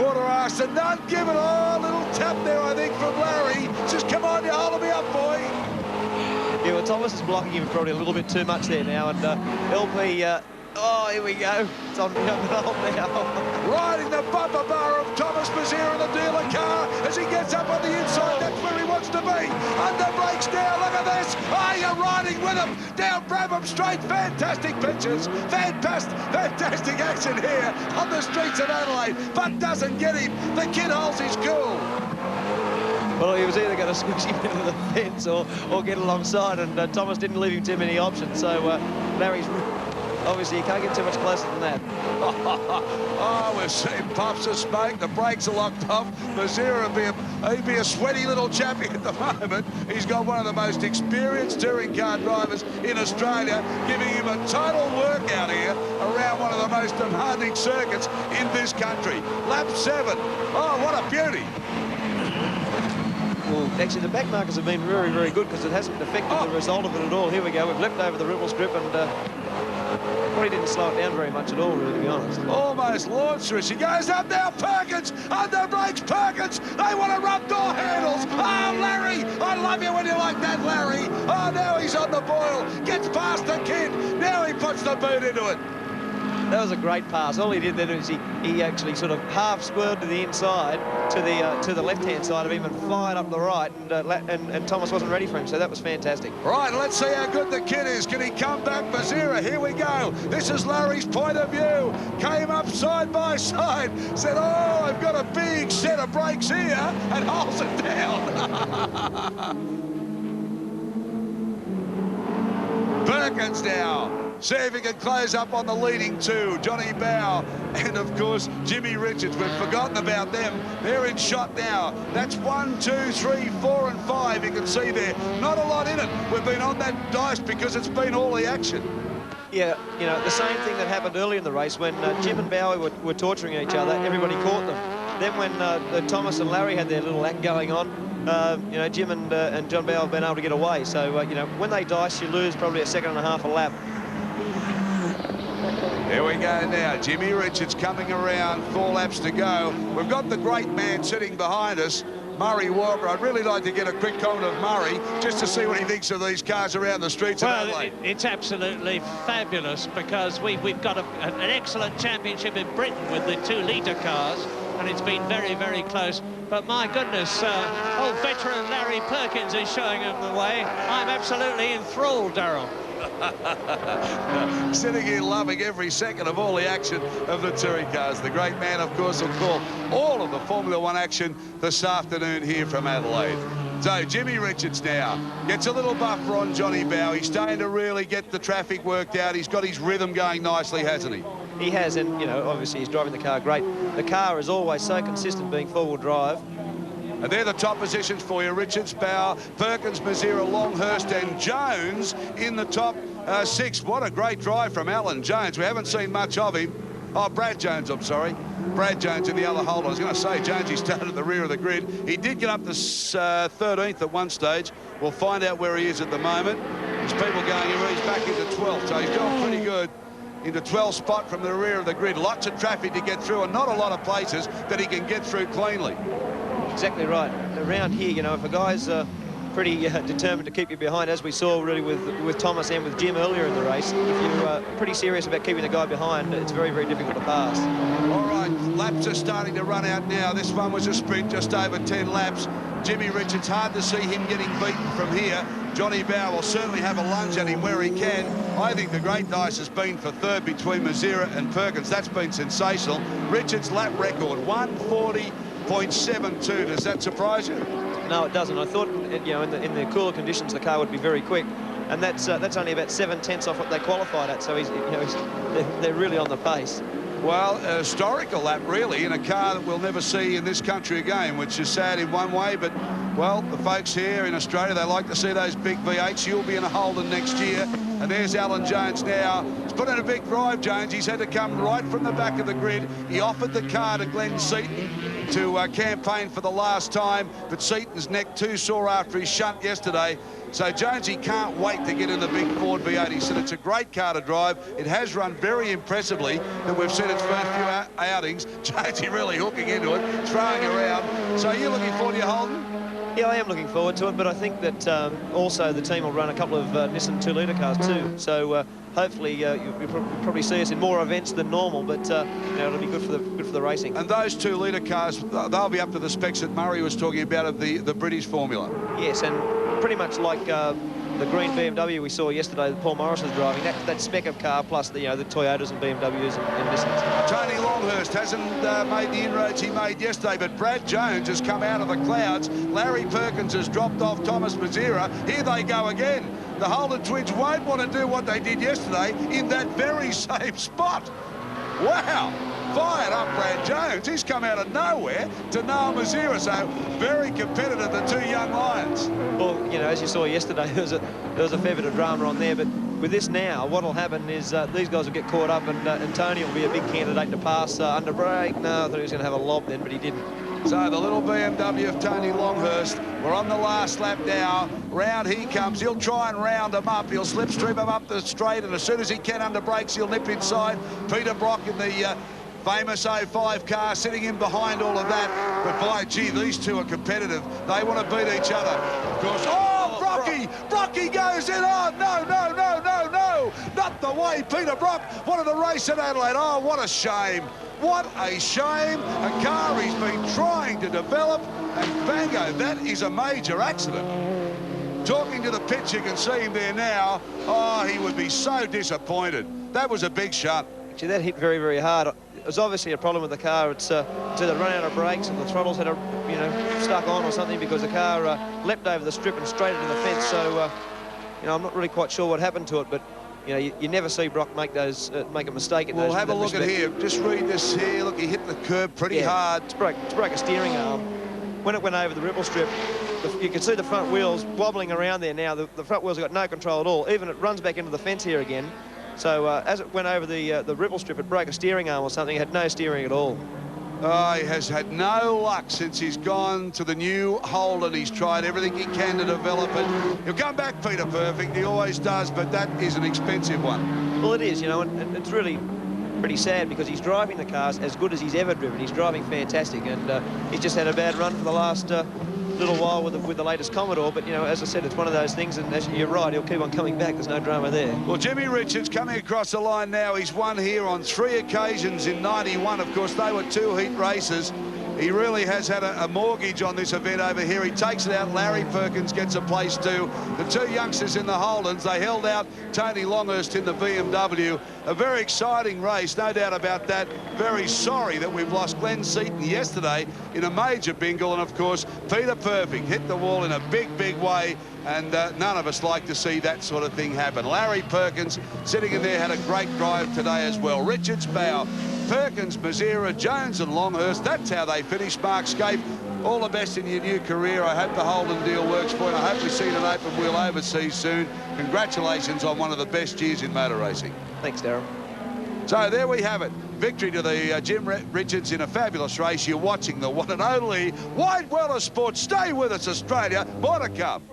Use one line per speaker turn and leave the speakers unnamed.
quarter arse and none given. Oh, a little tap there, I think, from Larry. Just come on, you holding me up, boy.
Yeah, well, Thomas is blocking him probably a little bit too much there now, and LP, oh, here we go. It's on now.
Riding the bumper bar of Thomas Mazier in the dealer car as he gets up on the inside. That's where he wants to be. Under brakes now, look at this. Oh, you're riding with him. Down Brabham straight. Fantastic pictures. Fantastic action here on the streets of Adelaide, but doesn't get him. The kid holds his cool.
Well, he was either going to squish him into the fence or get alongside, and Thomas didn't leave him too many options. So Larry's obviously, you can't get too much closer than that.
Oh, we've seen puffs of smoke. The brakes are locked off. Mazier he'd be a sweaty little chappy at the moment. He's got one of the most experienced touring car drivers in Australia, giving him a total workout here around one of the most demanding circuits in this country. Lap 7. Oh, what a beauty.
Well, actually, the back markers have been very, very good because it hasn't affected the result of it at all. Here we go. We've leapt over the ripple strip and probably didn't slow it down very much at all, really, to be honest.
Almost launched her. She goes up now. Perkins, under brakes, Perkins. They want to rub door handles. Oh, Larry, I love you when you like that, Larry. Oh, now he's on the boil. Gets past the kid. Now he puts the boot into it.
That was a great pass. All he did then is he actually sort of half swerved to the inside, to the left-hand side of him, and fired up the right, and Thomas wasn't ready for him, so that was fantastic.
Right, let's see how good the kid is. Can he come back? Mazier, here we go. This is Larry's point of view. Came up side by side, said, oh, I've got a big set of brakes here, and holds it down. Perkins now. See if he can close up on the leading two. Johnny Bow and, of course, Jimmy Richards. We've forgotten about them. They're in shot now. That's 1, 2, 3, 4 and 5. You can see there. Not a lot in it. We've been on that dice because it's been all the action.
Yeah, you know, the same thing that happened early in the race when Jim and Bowie were torturing each other. Everybody caught them. Then when Thomas and Larry had their little act going on, you know, Jim and John Bowie have been able to get away. So, you know, when they dice, you lose probably a second and a half a lap.
Here we go now. Jimmy Richards coming around, 4 laps to go. We've got the great man sitting behind us, Murray Walker. I'd really like to get a quick comment of Murray just to see what he thinks of these cars around the streets of Adelaide.
It's absolutely fabulous because we've got an excellent championship in Britain with the 2-litre cars, and it's been very, very close. But my goodness, old veteran Larry Perkins is showing him the way. I'm absolutely enthralled, Darrell.
Sitting here loving every second of all the action of the touring cars. The great man, of course, will call all of the Formula One action this afternoon here from Adelaide. So Jimmy Richards now gets a little buffer on Johnny Bow. He's starting to really get the traffic worked out. He's got his rhythm going nicely, hasn't he?
He has, and, you know, obviously he's driving the car great. The car is always so consistent being four-wheel drive.
And they're the top positions for you. Richards, Bow, Perkins, Mazier, Longhurst and Jones in the top 6. What a great drive from Alan Jones. We haven't seen much of him. Oh, Brad Jones, I'm sorry. Brad Jones in the other hole. I was going to say, Jones, he started at the rear of the grid. He did get up to 13th at one stage. We'll find out where he is at the moment. There's people going, he's back into 12th, so he's gone pretty good into 12th spot from the rear of the grid. Lots of traffic to get through and not a lot of places that he can get through cleanly.
Exactly right. Around here, you know, if a guy's pretty determined to keep you behind, as we saw really with Thomas and with Jim earlier in the race, if you're pretty serious about keeping the guy behind, it's very, very difficult to pass.
All right, laps are starting to run out now. This one was a sprint, just over 10 laps. Jimmy Richards, hard to see him getting beaten from here. Johnny Bow will certainly have a lunge at him where he can. I think the great dice has been for third between Mazier and Perkins. That's been sensational. Richards' lap record, 1:40.72. Does that surprise you?
No, it doesn't. I thought, you know, in the cooler conditions, the car would be very quick, and that's only about 7/10 off what they qualified at. So they're really on the pace.
Well, a historical lap, really, in a car that we'll never see in this country again, which is sad in one way, but, well, the folks here in Australia, they like to see those big V8s. You'll be in a Holden next year. And there's Alan Jones now. He's put in a big drive, Jones. He's had to come right from the back of the grid. He offered the car to Glenn Seaton to campaign for the last time, but Seaton's neck too sore after his shunt yesterday. So Jonesy can't wait to get in the big Ford V8. He said it's a great car to drive. It has run very impressively that we've seen its first few outings. Jonesy really hooking into it, throwing around. So are you looking forward to your Holden?
Yeah, I am looking forward to it, but I think that also the team will run a couple of Nissan 2-litre cars too. So hopefully you'll probably see us in more events than normal, but you know, it'll be good for the racing.
And those 2-litre cars, they'll be up to the specs that Murray was talking about of the British formula.
Yes, and pretty much like the green BMW we saw yesterday that Paul Morris was driving, that spec of car plus the Toyotas and BMWs and Nissans.
Tony Longhurst hasn't made the inroads he made yesterday, but Brad Jones has come out of the clouds. Larry Perkins has dropped off Thomas Mazira. Here they go again. The Holden twins won't want to do what they did yesterday in that very same spot. Wow. Fired up Brad Jones. He's come out of nowhere to Noah Mazira, so very competitive, the two young Lions.
Well, you know, as you saw yesterday, there was a fair bit of drama on there, but with this now, what will happen is these guys will get caught up, and Tony will be a big candidate to pass under brake. No, I thought he was going to have a lob then, but he didn't.
So the little BMW of Tony Longhurst, we're on the last lap now. Round he comes. He'll try and round him up. He'll slipstream him up the straight, and as soon as he can under brakes, he'll nip inside. Peter Brock in the famous 05 car sitting in behind all of that. But by gee, these two are competitive. They want to beat each other. Of course, Brocky goes in. Oh, no. Not the way Peter Brock wanted to race at Adelaide. Oh, what a shame. What a shame. A car he's been trying to develop, and bango, that is a major accident. Talking to the pitch, you can see him there now. Oh, he would be so disappointed. That was a big shot.
Actually, that hit very, very hard. It was obviously a problem with the car. It's either run out of brakes and the throttles had stuck on or something, because the car leapt over the strip and straight into the fence. So, I'm not really quite sure what happened to it, but you never see Brock make a mistake in those.
Well, have a look at here. Just read this here. Look, he hit the curb pretty hard.
To break a steering arm. When it went over the ripple strip, you can see the front wheels wobbling around there now. The front wheels have got no control at all. Even it runs back into the fence here again. So as it went over the ripple strip, it broke a steering arm or something. It had no steering at all.
Oh, he has had no luck since he's gone to the new Holden. He's tried everything he can to develop it. He'll come back, Peter Perfect. He always does, but that is an expensive one.
Well, it is, and it's really pretty sad, because he's driving the cars as good as he's ever driven. He's driving fantastic, and he's just had a bad run for the last little while with the latest Commodore. But as I said, it's one of those things, and you're right, he'll keep on coming back. There's no drama there.
Well, Jimmy Richards coming across the line now. He's won here on 3 occasions in '91. Of course, they were 2 heat races. He really has had a mortgage on this event over here. He takes it out. Larry Perkins gets a place too. The 2 youngsters in the Holdens, they held out Tony Longhurst in the BMW. A very exciting race, no doubt about that. Very sorry that we've lost Glenn Seaton yesterday in a major bingle. And, of course, Peter Perfect hit the wall in a big, big way. And none of us like to see that sort of thing happen. Larry Perkins sitting in there had a great drive today as well. Richards, Bow, Perkins, Mazira, Jones and Longhurst. That's how they finished. Mark Skaife, all the best in your new career. I hope the Holden deal works for you. I hope we see you in an open wheel overseas soon. Congratulations on one of the best years in motor racing.
Thanks, Darrell.
So there we have it. Victory to the Jim Richards in a fabulous race. You're watching the one and only Wide World of Sport. Stay with us, Australia. More to come.